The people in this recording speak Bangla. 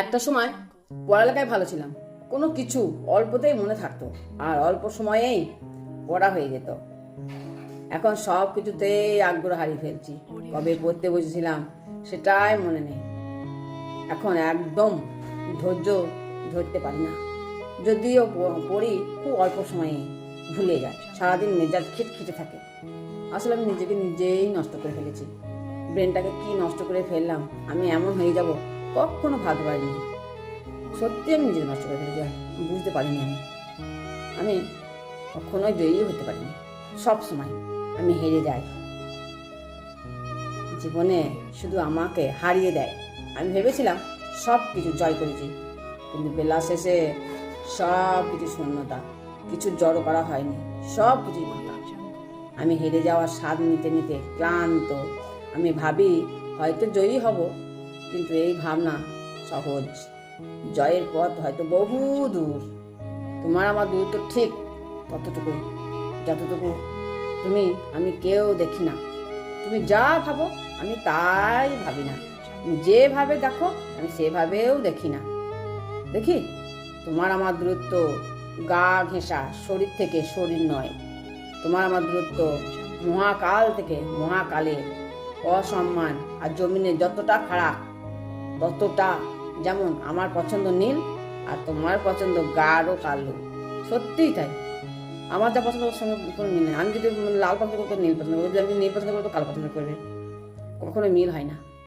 একটা সময় পড়ালেখায় ভালো ছিলাম, কোনো কিছু অল্পতেই মনে থাকতো আর অল্প সময়েই পড়া হয়ে যেত। এখন সব কিছুতেই আগ্রহ হারিয়ে ফেলছি। কবে পড়তে বসেছিলাম সেটাই মনে নেই। এখন একদম ধৈর্য ধরতে পারি না। যদিও পড়ি খুব অল্প সময়ে ভুলে যায়, সারাদিন মেজাজ খিটখিটে থাকে। আসলে আমি নিজেকে নিজেই নষ্ট করে ফেলেছি। ব্রেনটাকে কি নষ্ট করে ফেললাম, আমি এমন হয়ে যাব কখনো ভাবতে পারিনি। সত্যি আমি নিজেকে নষ্ট করে ফেলেছি, বুঝতে পারিনি। আমি কখনোই জয়ী হতে পারিনি। সব সময় আমি হেরে যাই। জীবনে শুধু আমাকে হারিয়ে দেয়। আমি ভেবেছিলাম সব কিছু জয় করেছি, কিন্তু বেলা শেষে সব কিছু শূন্যতা। কিছু জড়ো করা হয়নি, সব কিছুই ফাঁকা। আমি হেরে যাওয়ার স্বাদ নিতে নিতে ক্লান্ত। আমি ভাবি হয়তো জয়ী হব, কিন্তু এই ভাবনা সহজ। জয়ের পথ হয়তো বহু দূর। তোমার আমার দূরত্ব ঠিক ততটুকু, যতটুকু তুমি আমি কেউ দেখি না। তুমি যা ভাবো আমি তাই ভাবি না। তুমি যেভাবে দেখো আমি সেভাবেও দেখি না। দেখি তোমার আমার দূরত্ব গা ঘেঁষা, শরীর থেকে শরীর নয়। তোমার আমার দূরত্ব মহাকাল থেকে মহাকালে। অসম্মান আর জমিনে যতটা খারাপ ততটা। যেমন আমার পছন্দ নীল আর তোমার পছন্দ গাঢ় কালো। সত্যিই তাই। আমার যা পছন্দ ওর সঙ্গে কোনো মিল নেই। আমি যদি লাল পছন্দ করতো নীল পছন্দ করবো, যদি আমি নীল পছন্দ করবো কালো পছন্দ করবে। কখনো মিল হয় না।